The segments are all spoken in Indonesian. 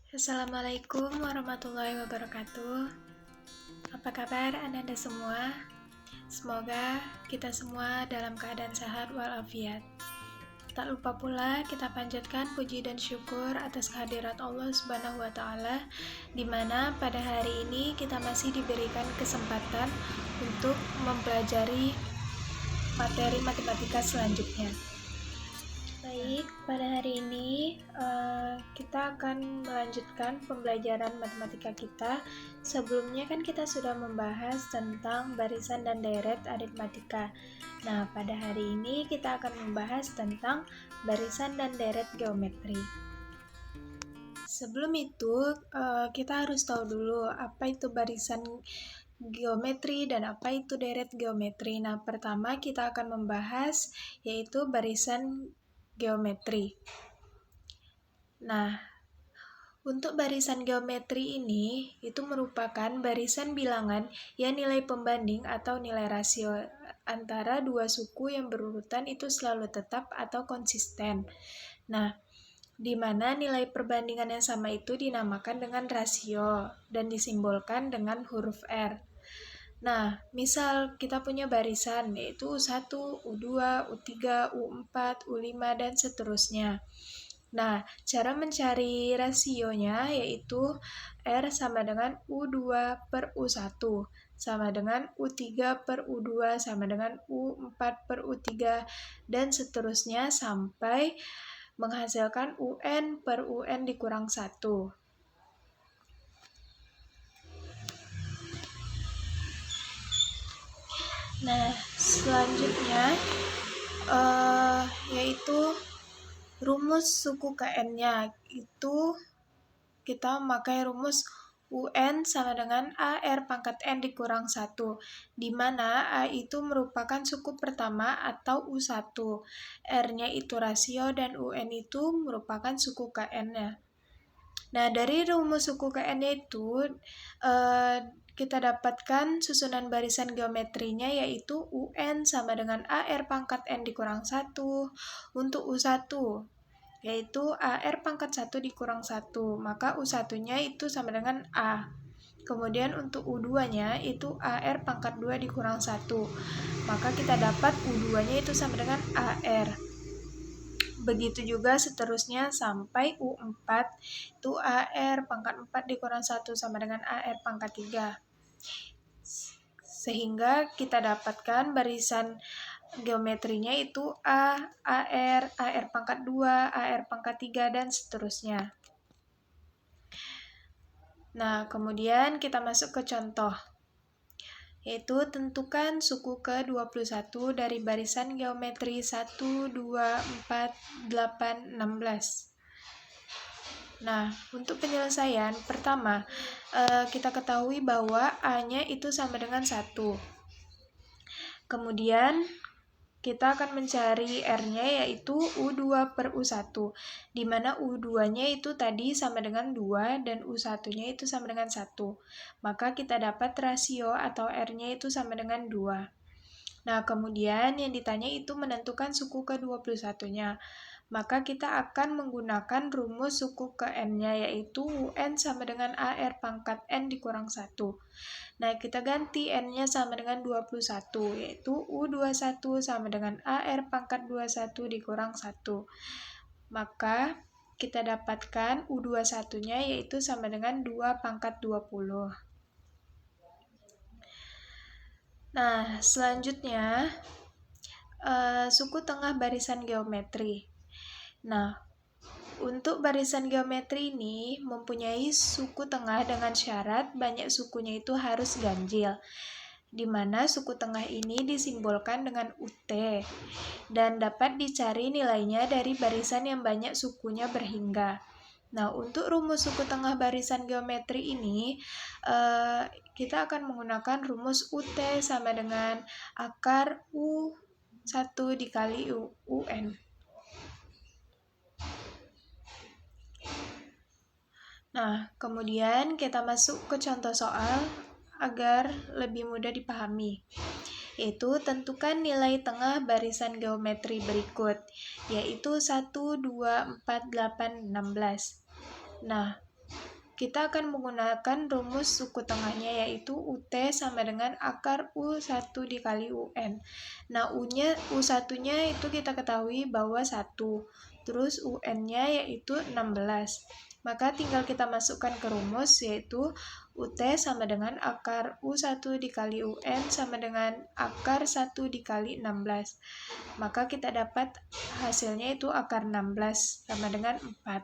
Assalamualaikum warahmatullahi wabarakatuh. Apa kabar Anda semua? Semoga kita semua dalam keadaan sehat walafiat. Tak lupa pula kita panjatkan puji dan syukur atas kehadirat Allah Subhanahu wa taala di mana pada hari ini kita masih diberikan kesempatan untuk mempelajari materi matematika selanjutnya. Baik, pada hari ini kita akan melanjutkan pembelajaran matematika kita. Sebelumnya kan kita sudah membahas tentang barisan dan deret aritmatika. Nah, pada hari ini kita akan membahas tentang barisan dan deret geometri. Sebelum itu, kita harus tahu dulu apa itu barisan geometri dan apa itu deret geometri. Nah, pertama kita akan membahas yaitu barisan geometri. Nah, untuk barisan geometri ini itu merupakan barisan bilangan yang nilai pembanding atau nilai rasio antara dua suku yang berurutan itu selalu tetap atau konsisten. Nah, di mana nilai perbandingan yang sama itu dinamakan dengan rasio dan disimbolkan dengan huruf R. Nah, misal kita punya barisan yaitu U1, U2, U3, U4, U5, dan seterusnya. Nah, cara mencari rasionya yaitu R sama dengan U2 per U1 sama dengan U3 per U2 sama dengan U4 per U3 dan seterusnya sampai menghasilkan UN per UN dikurang 1. Nah, selanjutnya yaitu rumus suku KN-nya. Itu kita memakai rumus UN sama dengan AR pangkat N dikurang 1, di mana A itu merupakan suku pertama atau U1, R-nya itu rasio, dan UN itu merupakan suku KN-nya. Nah, dari rumus suku KN-nya itu, kita dapatkan susunan barisan geometrinya yaitu UN sama dengan AR pangkat N dikurang 1 untuk U1, yaitu AR pangkat 1 dikurang 1, maka U1-nya itu sama dengan A. Kemudian untuk U2-nya itu AR pangkat 2 dikurang 1, maka kita dapat U2-nya itu sama dengan AR. Begitu juga seterusnya sampai U4 itu AR pangkat 4 dikurang 1 sama dengan AR pangkat 3. Sehingga kita dapatkan barisan geometrinya itu A, AR, AR pangkat 2, AR pangkat 3, dan seterusnya. Nah, kemudian kita masuk ke contoh, yaitu tentukan suku ke-21 dari barisan geometri 1, 2, 4, 8, 16. Nah, untuk penyelesaian, pertama, kita ketahui bahwa A-nya itu sama dengan 1. Kemudian, kita akan mencari R-nya yaitu U2 per U1, di mana U2-nya itu tadi sama dengan 2 dan U1-nya itu sama dengan 1. Maka kita dapat rasio atau R-nya itu sama dengan 2. Nah, kemudian yang ditanya itu menentukan suku ke-21-nya. Maka kita akan menggunakan rumus suku ke N-nya yaitu UN sama dengan AR pangkat N dikurang 1. Nah, kita ganti N-nya sama dengan 21, yaitu U21 sama dengan AR pangkat 21 dikurang 1. Maka kita dapatkan U21-nya yaitu sama dengan 2 pangkat 20. Nah, selanjutnya suku tengah barisan geometri. Nah, untuk barisan geometri ini mempunyai suku tengah dengan syarat banyak sukunya itu harus ganjil, di mana suku tengah ini disimbolkan dengan UT dan dapat dicari nilainya dari barisan yang banyak sukunya berhingga. Nah, untuk rumus suku tengah barisan geometri ini, kita akan menggunakan rumus UT sama dengan akar U1 dikali UN. Nah, kemudian kita masuk ke contoh soal agar lebih mudah dipahami. Yaitu tentukan nilai tengah barisan geometri berikut, yaitu 1, 2, 4, 8, 16. Nah, kita akan menggunakan rumus suku tengahnya, yaitu UT sama dengan akar U1 dikali UN. Nah, U1-nya itu kita ketahui bahwa 1, terus UN-nya yaitu 16. Maka tinggal kita masukkan ke rumus, yaitu UT sama dengan akar U1 dikali UN sama dengan akar 1 dikali 16. Maka kita dapat hasilnya itu akar 16 sama dengan 4.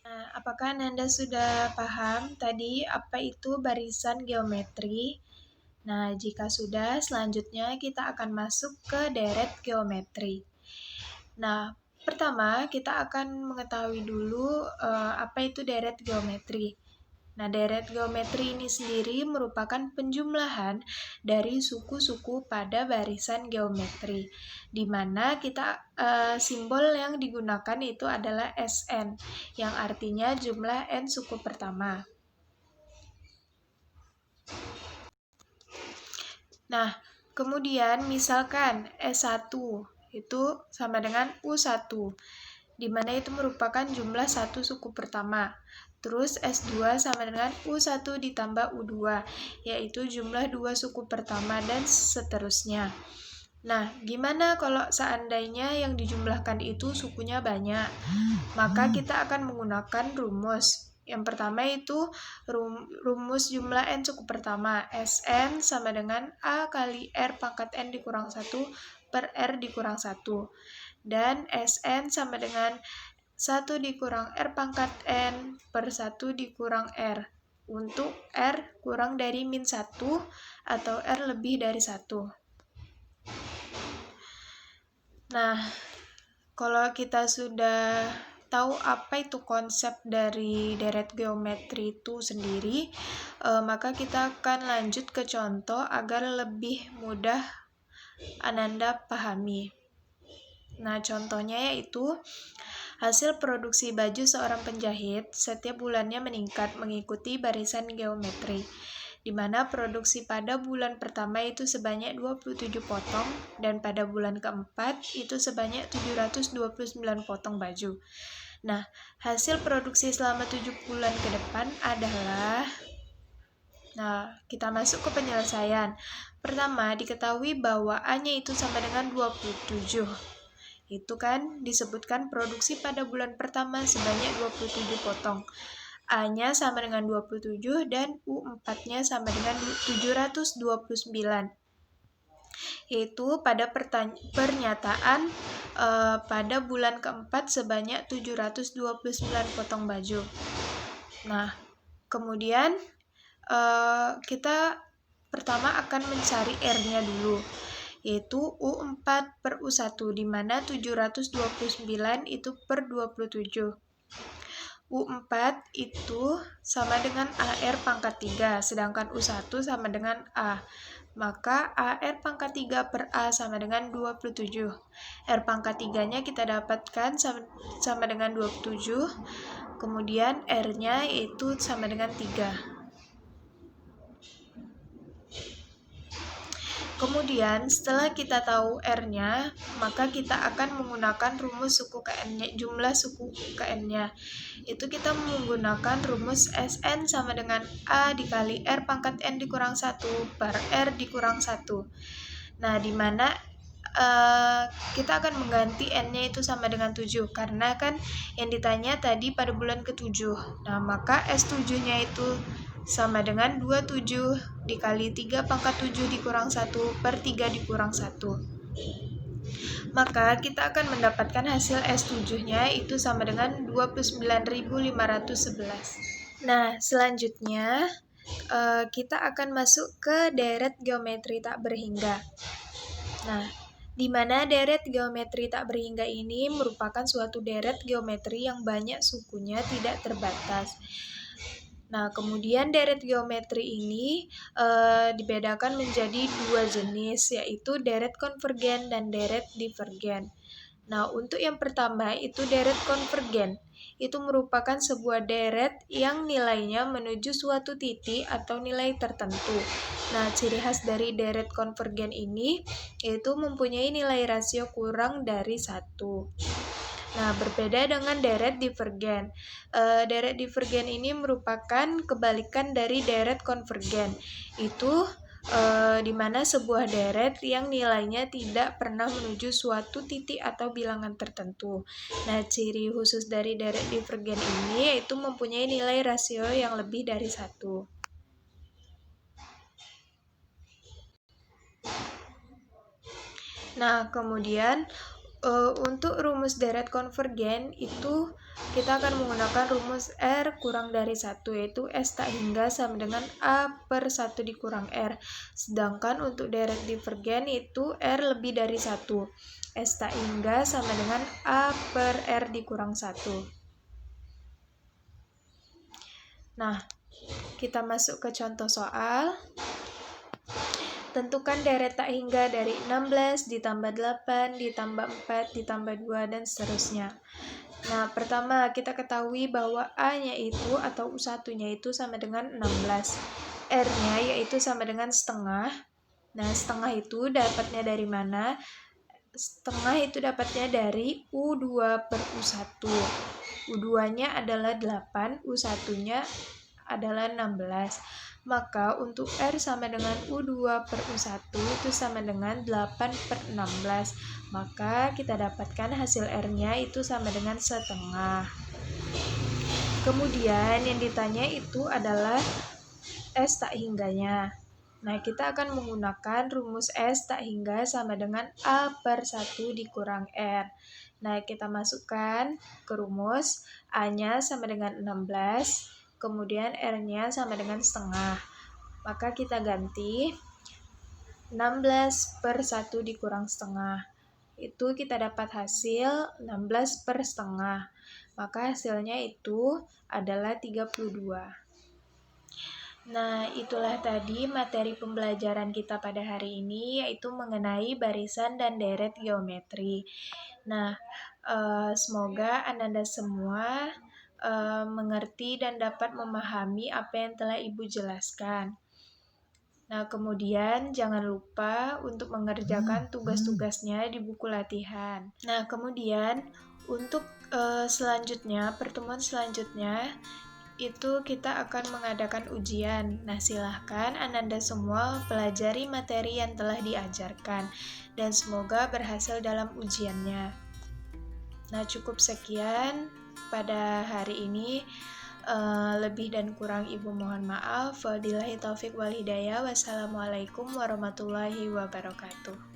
Nah, apakah Nanda sudah paham tadi apa itu barisan geometri? Nah, jika sudah, selanjutnya kita akan masuk ke deret geometri. Nah, pertama kita akan mengetahui dulu apa itu deret geometri. Nah, deret geometri ini sendiri merupakan penjumlahan dari suku-suku pada barisan geometri, di mana kita simbol yang digunakan itu adalah Sn, yang artinya jumlah n suku pertama. Nah, kemudian misalkan S1 itu sama dengan U1, di mana itu merupakan jumlah satu suku pertama. Terus S2 sama dengan U1 ditambah U2, yaitu jumlah 2 suku pertama dan seterusnya. Nah, gimana kalau seandainya yang dijumlahkan itu sukunya banyak? Maka kita akan menggunakan rumus. Yang pertama itu rumus jumlah n suku pertama. Sn sama dengan A kali R pangkat n dikurang 1 per R dikurang 1. Dan Sn sama dengan 1 dikurang R pangkat N per 1 dikurang R. Untuk R kurang dari min 1 atau R lebih dari 1. Nah, kalau kita sudah tahu apa itu konsep dari deret geometri itu sendiri, maka kita akan lanjut ke contoh agar lebih mudah Ananda pahami. Nah, contohnya yaitu hasil produksi baju seorang penjahit setiap bulannya meningkat mengikuti barisan geometri, di mana produksi pada bulan pertama itu sebanyak 27 potong dan pada bulan keempat itu sebanyak 729 potong baju. Nah, hasil produksi selama 7 bulan ke depan adalah... Nah, kita masuk ke penyelesaian. Pertama, diketahui bahwa A-nya itu sama dengan 27. Itu kan disebutkan produksi pada bulan pertama sebanyak 27 potong. A-nya sama dengan 27 dan U4-nya sama dengan 729. Yaitu pada pernyataan pada bulan keempat sebanyak 729 potong baju. Nah, kemudian kita pertama akan mencari R-nya dulu, yaitu U4 per U1, di mana 729 itu per 27. U4 itu sama dengan AR pangkat 3, sedangkan U1 sama dengan A. Maka AR pangkat 3 per A sama dengan 27. R pangkat 3-nya kita dapatkan sama dengan 27. Kemudian R-nya itu sama dengan 3. Kemudian setelah kita tahu R-nya, maka kita akan menggunakan rumus suku KN-nya, jumlah suku KN-nya. Itu kita menggunakan rumus Sn sama dengan A dikali R pangkat N dikurang 1 per R dikurang 1. Nah, di mana kita akan mengganti N-nya itu sama dengan 7, karena kan yang ditanya tadi pada bulan ke-7. Nah, maka S7-nya itu sama dengan 27 dikali 3 pangkat 7 dikurang 1 per 3 dikurang 1. Maka kita akan mendapatkan hasil S7-nya itu sama dengan 29.511. Nah, selanjutnya kita akan masuk ke deret geometri tak berhingga. Nah, di mana deret geometri tak berhingga ini merupakan suatu deret geometri yang banyak sukunya tidak terbatas. Nah, kemudian deret geometri ini dibedakan menjadi 2 jenis, yaitu deret konvergen dan deret divergen. Nah, untuk yang pertama itu deret konvergen. Itu merupakan sebuah deret yang nilainya menuju suatu titik atau nilai tertentu. Nah, ciri khas dari deret konvergen ini yaitu mempunyai nilai rasio kurang dari 1. Nah, berbeda dengan deret divergen. Deret divergen ini merupakan kebalikan dari deret konvergen. Itu di mana sebuah deret yang nilainya tidak pernah menuju suatu titik atau bilangan tertentu. Nah, ciri khusus dari deret divergen ini yaitu mempunyai nilai rasio yang lebih dari 1. Nah, kemudian untuk rumus deret konvergen itu kita akan menggunakan rumus R kurang dari 1, yaitu S tak hingga sama dengan A per 1 dikurang R. Sedangkan untuk deret divergen itu R lebih dari 1. S tak hingga sama dengan A per R dikurang 1. Nah, kita masuk ke contoh soal. Tentukan deret tak hingga dari 16 ditambah 8 ditambah 4 ditambah 2 dan seterusnya. Nah, pertama kita ketahui bahwa A-nya itu atau U1-nya itu sama dengan 16. R-nya yaitu sama dengan setengah. Nah, setengah itu dapatnya dari mana? Setengah itu dapatnya dari U2 per U1. U2-nya adalah 8, U1-nya adalah 16. Maka untuk R sama dengan U2 per U1 itu sama dengan 8 per 16. Maka kita dapatkan hasil R-nya itu sama dengan setengah. Kemudian yang ditanya itu adalah S tak hingganya. Nah, kita akan menggunakan rumus S tak hingga sama dengan A per 1 dikurang R. Nah, kita masukkan ke rumus. A-nya sama dengan 16, kemudian R-nya sama dengan setengah. Maka kita ganti 16 per 1 dikurang setengah. Itu kita dapat hasil 16 per setengah. Maka hasilnya itu adalah 32. Nah, itulah tadi materi pembelajaran kita pada hari ini, yaitu mengenai barisan dan deret geometri. Nah, semoga Ananda semua mengerti dan dapat memahami apa yang telah Ibu jelaskan. Nah, kemudian jangan lupa untuk mengerjakan tugas-tugasnya di buku latihan. Nah, kemudian untuk selanjutnya, pertemuan selanjutnya, itu kita akan mengadakan ujian. Nah, silahkan Ananda semua pelajari materi yang telah diajarkan dan semoga berhasil dalam ujiannya. Nah, cukup sekian pada hari ini. Lebih dan kurang Ibu mohon maaf. Wabillahi taufik wal hidayah. Wassalamualaikum warahmatullahi wabarakatuh.